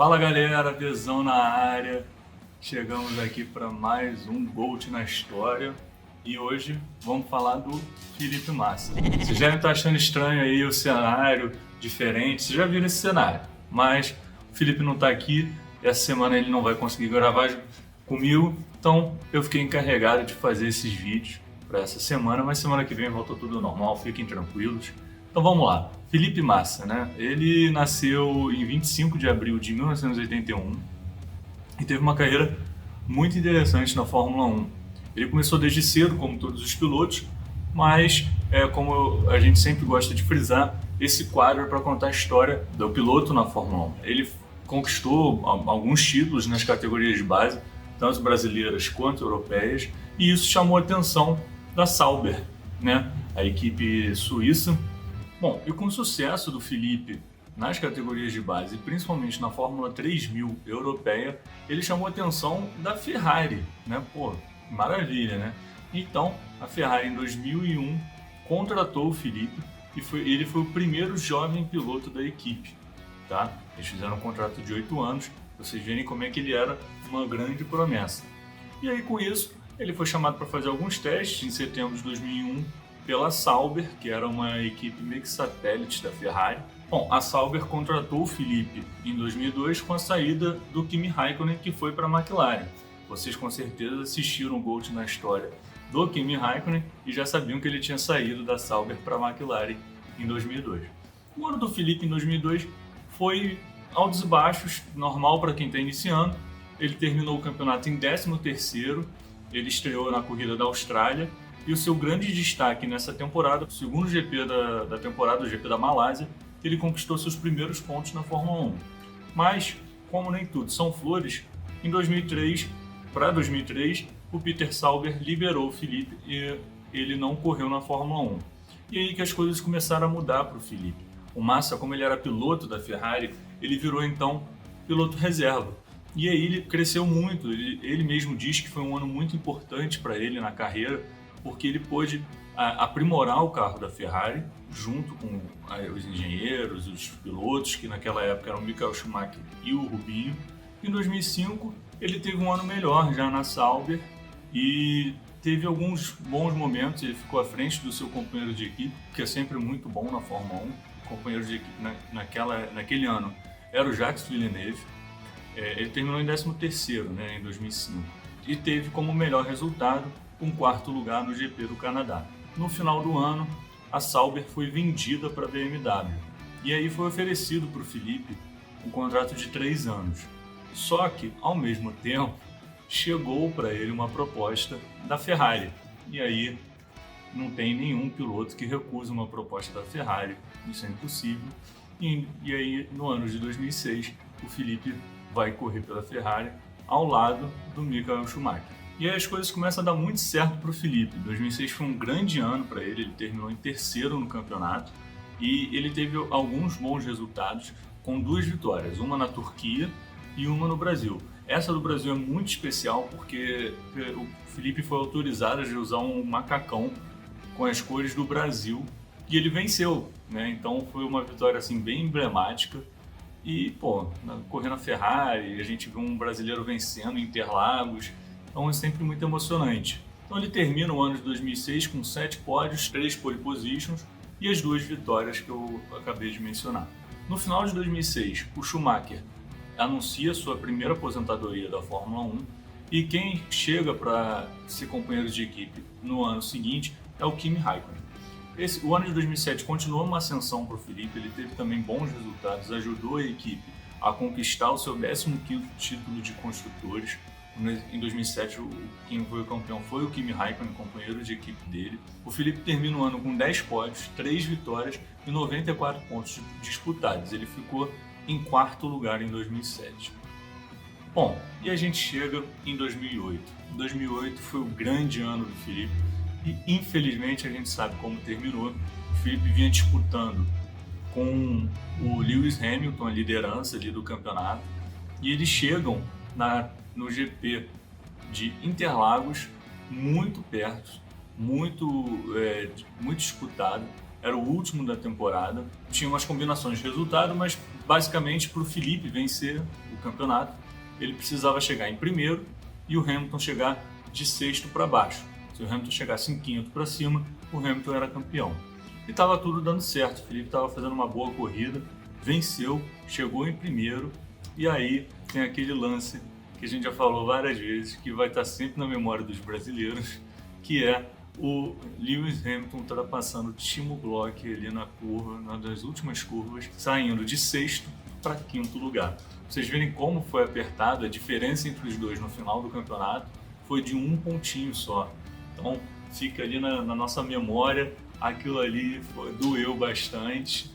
Fala galera, Visão na área. Chegamos aqui para mais um Gold na história e hoje vamos falar do Felipe Massa. Vocês devem estar achando estranho aí o cenário diferente, vocês já viram esse cenário, mas o Felipe não está aqui, essa semana ele não vai conseguir gravar comigo, então eu fiquei encarregado de fazer esses vídeos para essa semana, mas semana que vem volta tudo normal, fiquem tranquilos. Então vamos lá, Felipe Massa, né? Ele nasceu em 25 de abril de 1981 e teve uma carreira muito interessante na Fórmula 1. Ele começou desde cedo, como todos os pilotos, mas como a gente sempre gosta de frisar, esse quadro é para contar a história do piloto na Fórmula 1. Ele conquistou alguns títulos nas categorias de base, tanto brasileiras quanto europeias, e isso chamou a atenção da Sauber, né? A equipe suíça. Bom, e com o sucesso do Felipe nas categorias de base, principalmente na Fórmula 3000 europeia, ele chamou a atenção da Ferrari, né? Pô, maravilha, né? Então, a Ferrari em 2001 contratou o Felipe e ele foi o primeiro jovem piloto da equipe, tá? Eles fizeram um contrato de 8 anos, pra vocês verem como é que ele era uma grande promessa. E aí, com isso, ele foi chamado para fazer alguns testes em setembro de 2001, pela Sauber, que era uma equipe meio que satélite da Ferrari. Bom, a Sauber contratou o Felipe em 2002 com a saída do Kimi Raikkonen, que foi para a McLaren. Vocês com certeza assistiram o Gold na história do Kimi Raikkonen e já sabiam que ele tinha saído da Sauber para a McLaren em 2002. O ano do Felipe em 2002 foi altos e baixos, normal para quem está iniciando. Ele terminou o campeonato em 13º, ele estreou na corrida da Austrália, e o seu grande destaque nessa temporada, o segundo GP da temporada, o GP da Malásia, ele conquistou seus primeiros pontos na Fórmula 1. Mas, como nem tudo são flores, em 2003, o Peter Sauber liberou o Felipe e ele não correu na Fórmula 1. E aí que as coisas começaram a mudar para o Felipe. O Massa, como ele era piloto da Ferrari, ele virou então piloto reserva. E aí ele cresceu muito, ele mesmo diz que foi um ano muito importante para ele na carreira, porque ele pôde aprimorar o carro da Ferrari junto com os engenheiros, os pilotos, que naquela época eram o Michael Schumacher e o Rubinho. Em 2005, ele teve um ano melhor já na Sauber e teve alguns bons momentos. Ele ficou à frente do seu companheiro de equipe, que é sempre muito bom na Fórmula 1. O companheiro de equipe naquele ano era o Jacques Villeneuve. Ele terminou em 13º, né, em 2005, e teve como melhor resultado um 4º lugar no GP do Canadá. No final do ano, a Sauber foi vendida para a BMW e aí foi oferecido para o Felipe um contrato de 3 anos. Só que, ao mesmo tempo, chegou para ele uma proposta da Ferrari. E aí não tem nenhum piloto que recusa uma proposta da Ferrari, isso é impossível. E aí, no ano de 2006, o Felipe vai correr pela Ferrari ao lado do Michael Schumacher. E aí as coisas começam a dar muito certo para o Felipe. 2006 foi um grande ano para ele, ele terminou em 3º no campeonato e ele teve alguns bons resultados com 2 vitórias, uma na Turquia e uma no Brasil. Essa do Brasil é muito especial porque o Felipe foi autorizado a usar um macacão com as cores do Brasil e ele venceu, né? Então foi uma vitória assim, bem emblemática. E, correndo a Ferrari, a gente viu um brasileiro vencendo em Interlagos, então é sempre muito emocionante. Então ele termina o ano de 2006 com 7 pódios, 3 pole positions e as 2 vitórias que eu acabei de mencionar. No final de 2006, o Schumacher anuncia sua primeira aposentadoria da Fórmula 1 e quem chega para ser companheiro de equipe no ano seguinte é o Kimi Raikkonen. O ano de 2007 continuou uma ascensão para o Felipe, ele teve também bons resultados, ajudou a equipe a conquistar o seu 15º título de construtores. Em 2007, quem foi o campeão foi o Kimi Raikkonen, companheiro de equipe dele. O Felipe termina o ano com 10 pódios, 3 vitórias e 94 pontos disputados. Ele ficou em 4º lugar em 2007. Bom, e a gente chega em 2008. 2008 foi o grande ano do Felipe. E infelizmente a gente sabe como terminou. O Felipe vinha disputando com o Lewis Hamilton, a liderança ali do campeonato, e eles chegam no GP de Interlagos muito perto, muito disputado. Era o último da temporada. Tinha umas combinações de resultado, mas basicamente para o Felipe vencer o campeonato, ele precisava chegar em primeiro e o Hamilton chegar de sexto para baixo. Se o Hamilton chegasse em quinto para cima, o Hamilton era campeão. E estava tudo dando certo, o Felipe estava fazendo uma boa corrida, venceu, chegou em primeiro, e aí tem aquele lance que a gente já falou várias vezes, que vai estar sempre na memória dos brasileiros, que é o Lewis Hamilton ultrapassando o Timo Glock ali na curva, uma das últimas curvas, saindo de sexto para quinto lugar. Vocês verem como foi apertado, a diferença entre os dois no final do campeonato foi de um pontinho só. Então fica ali na nossa memória, aquilo ali doeu bastante.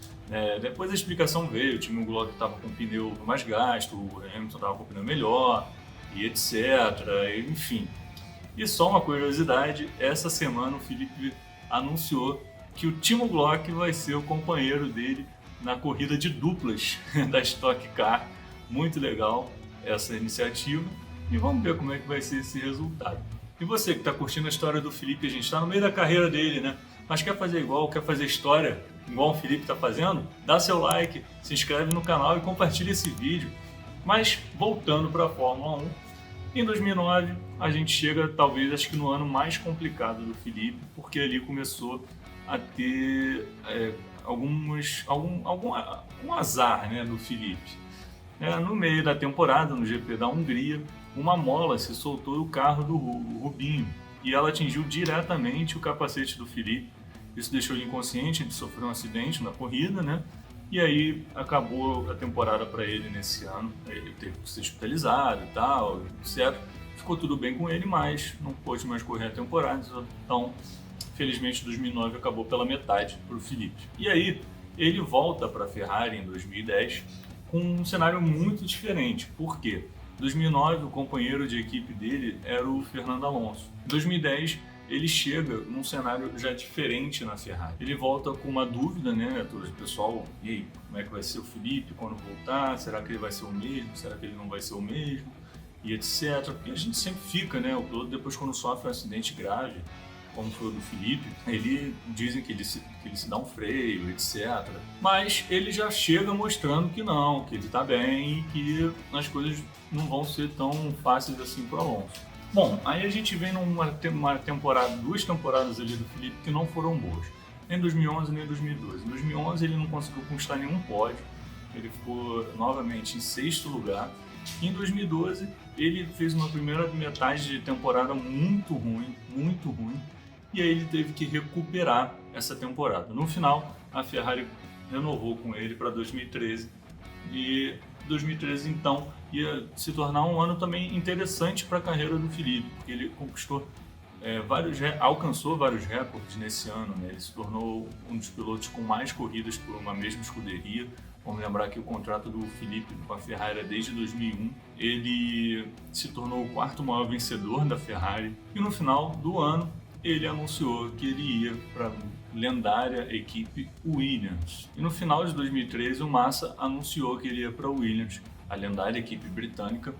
Depois a explicação veio, o Timo Glock estava com o pneu mais gasto, o Hamilton estava com o pneu melhor, e etc, enfim. E só uma curiosidade, essa semana o Felipe anunciou que o Timo Glock vai ser o companheiro dele na corrida de duplas da Stock Car. Muito legal essa iniciativa e vamos ver como é que vai ser esse resultado. E você que está curtindo a história do Felipe, a gente está no meio da carreira dele, né? Mas quer fazer igual, quer fazer história igual o Felipe está fazendo? Dá seu like, se inscreve no canal e compartilha esse vídeo. Mas voltando para a Fórmula 1, em 2009 a gente chega talvez acho que no ano mais complicado do Felipe, porque ali começou a ter algum azar, né, do Felipe. No meio da temporada, no GP da Hungria, uma mola se soltou do carro do Rubinho e ela atingiu diretamente o capacete do Felipe. Isso deixou ele inconsciente, ele sofreu um acidente na corrida, né? E aí acabou a temporada para ele nesse ano. Ele teve que ser hospitalizado e tal, etc. Ficou tudo bem com ele, mas não pôde mais correr a temporada. Então, felizmente, 2009 acabou pela metade para o Felipe. E aí ele volta para a Ferrari em 2010 com um cenário muito diferente. Por quê? Em 2009 o companheiro de equipe dele era o Fernando Alonso. Em 2010 ele chega num cenário já diferente na Ferrari. Ele volta com uma dúvida, né? Todo o pessoal, e aí, como é que vai ser o Felipe quando voltar? Será que ele vai ser o mesmo? Será que ele não vai ser o mesmo? E etc. Porque a gente sempre fica, né? O piloto depois quando sofre um acidente grave, como foi o do Felipe, dizem que ele se dá um freio, etc. Mas ele já chega mostrando que não, que ele tá bem e que as coisas não vão ser tão fáceis assim pro Alonso. Bom, aí a gente vem numa temporada, 2 temporadas ali do Felipe que não foram boas. Nem 2011 nem 2012. Em 2011 ele não conseguiu conquistar nenhum pódio, ele ficou novamente em 6º lugar. Em 2012 ele fez uma primeira metade de temporada muito ruim, e aí ele teve que recuperar essa temporada. No final, a Ferrari renovou com ele para 2013 e 2013 então ia se tornar um ano também interessante para a carreira do Felipe, porque ele conquistou alcançou vários recordes nesse ano, né? Ele se tornou um dos pilotos com mais corridas por uma mesma escuderia. Vamos lembrar que o contrato do Felipe com a Ferrari é desde 2001. Ele se tornou o 4º maior vencedor da Ferrari e no final do ano ele anunciou que ele ia para a lendária equipe Williams. E no final de 2013 o Massa anunciou que ele ia para a Williams, a lendária equipe britânica.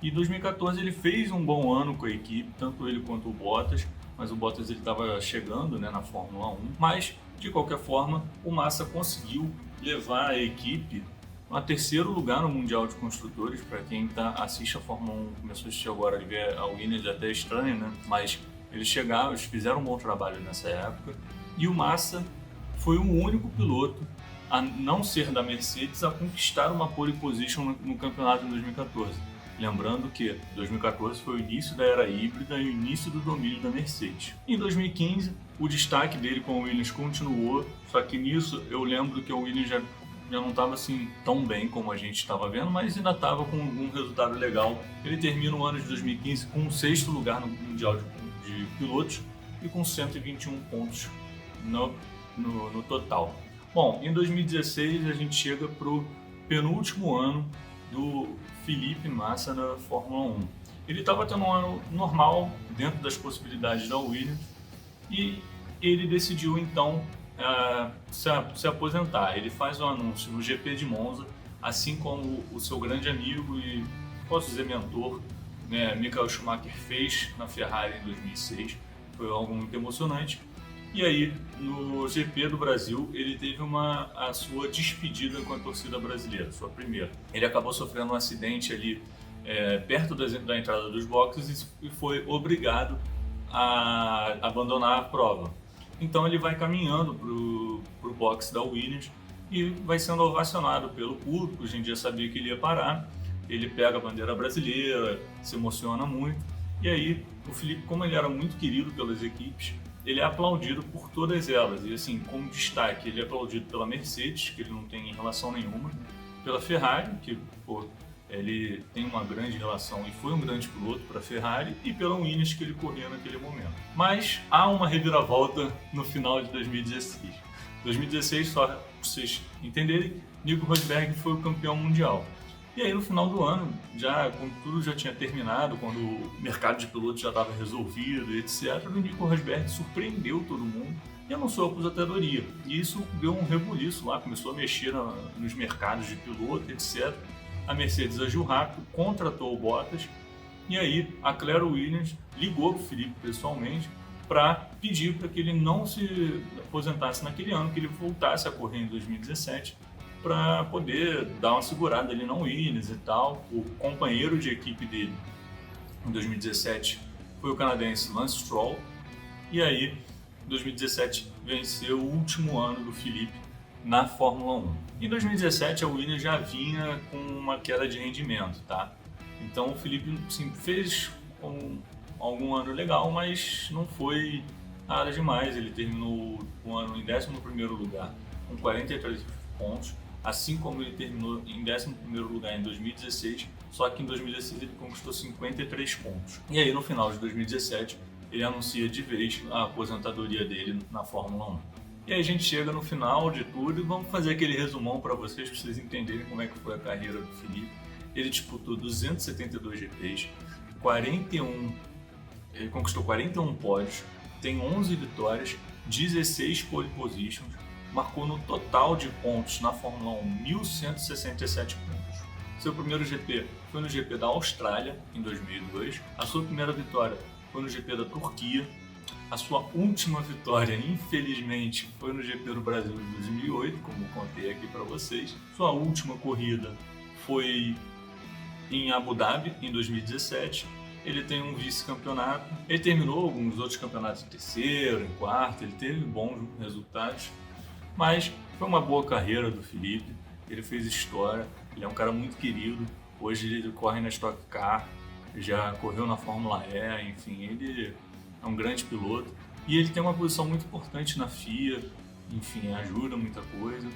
E em 2014 ele fez um bom ano com a equipe, tanto ele quanto o Bottas, mas o Bottas estava chegando, né, na Fórmula 1. Mas, de qualquer forma, o Massa conseguiu levar a equipe a 3º lugar no Mundial de Construtores. Para quem assiste a Fórmula 1, começou a assistir agora, ele vê a Williams até estranho, né? Mas eles fizeram um bom trabalho nessa época. E o Massa foi o único piloto a não ser da Mercedes a conquistar uma pole position no campeonato de 2014. Lembrando que 2014 foi o início da era híbrida e o início do domínio da Mercedes. Em 2015, o destaque dele com a Williams continuou, só que nisso eu lembro que a Williams já não estava assim tão bem como a gente estava vendo, mas ainda estava com um resultado legal. Ele termina o ano de 2015 com o 6º lugar no Mundial de Pilotos e com 121 pontos no total. Bom, em 2016 a gente chega para o penúltimo ano do Felipe Massa na Fórmula 1. Ele estava tendo um ano normal, dentro das possibilidades da Williams, e ele decidiu então se aposentar. Ele faz um anúncio no GP de Monza, assim como o seu grande amigo e, posso dizer, mentor, né, Michael Schumacher fez na Ferrari em 2006. Foi algo muito emocionante. E aí, no GP do Brasil, ele teve a sua despedida com a torcida brasileira, sua primeira. Ele acabou sofrendo um acidente ali perto da entrada dos boxes e foi obrigado a abandonar a prova. Então ele vai caminhando para o box da Williams e vai sendo ovacionado pelo público. Hoje em dia sabia que ele ia parar. Ele pega a bandeira brasileira, se emociona muito. E aí, o Felipe, como ele era muito querido pelas equipes, ele é aplaudido por todas elas. E assim, como destaque, ele é aplaudido pela Mercedes, que ele não tem relação nenhuma, pela Ferrari, que ele tem uma grande relação e foi um grande piloto para a Ferrari, e pela Williams, que ele corria naquele momento. Mas há uma reviravolta no final de 2016. 2016, só para vocês entenderem, Nico Rosberg foi o campeão mundial. E aí no final do ano, quando tudo já tinha terminado, quando o mercado de pilotos já estava resolvido, etc., o Nico Rosberg surpreendeu todo mundo e anunciou a aposentadoria. E isso deu um rebuliço lá, começou a mexer nos mercados de piloto, etc. A Mercedes agiu rápido, contratou o Bottas, e aí a Claire Williams ligou para o Felipe pessoalmente para pedir para que ele não se aposentasse naquele ano, que ele voltasse a correr em 2017, para poder dar uma segurada ali na Williams e tal. O companheiro de equipe dele em 2017 foi o canadense Lance Stroll, e aí em 2017 venceu o último ano do Felipe na Fórmula 1. Em 2017 a Williams já vinha com uma queda de rendimento, tá? Então o Felipe fez algum ano legal, mas não foi nada demais. Ele terminou o ano em 11º lugar com 43 pontos, assim como ele terminou em 11º lugar em 2016, só que em 2016 ele conquistou 53 pontos. E aí no final de 2017 ele anuncia de vez a aposentadoria dele na Fórmula 1. E aí a gente chega no final de tudo e vamos fazer aquele resumão para vocês entenderem como é que foi a carreira do Felipe. Ele disputou 272 GPs, ele conquistou 41 pódios, tem 11 vitórias, 16 pole positions, marcou no total de pontos na Fórmula 1 1.167 pontos. Seu primeiro GP foi no GP da Austrália, em 2002. A sua primeira vitória foi no GP da Turquia. A sua última vitória, infelizmente, foi no GP do Brasil de 2008, como contei aqui para vocês. Sua última corrida foi em Abu Dhabi, em 2017. Ele tem um vice-campeonato. Ele terminou alguns outros campeonatos em terceiro, em quarto. Ele teve bons resultados. Mas foi uma boa carreira do Felipe, ele fez história, ele é um cara muito querido. Hoje ele corre na Stock Car, já correu na Fórmula E, enfim, ele é um grande piloto. E ele tem uma posição muito importante na FIA, enfim, ajuda muita coisa.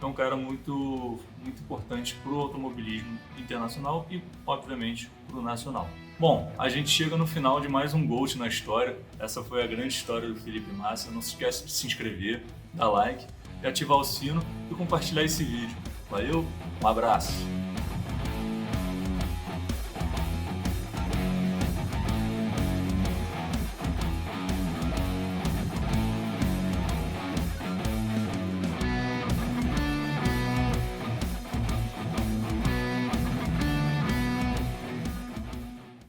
É um cara muito importante para o automobilismo internacional e, obviamente, para o nacional. Bom, a gente chega no final de mais um GOAT na história. Essa foi a grande história do Felipe Massa. Não se esquece de se inscrever, dar like, ativar o sino e compartilhar esse vídeo. Valeu, um abraço!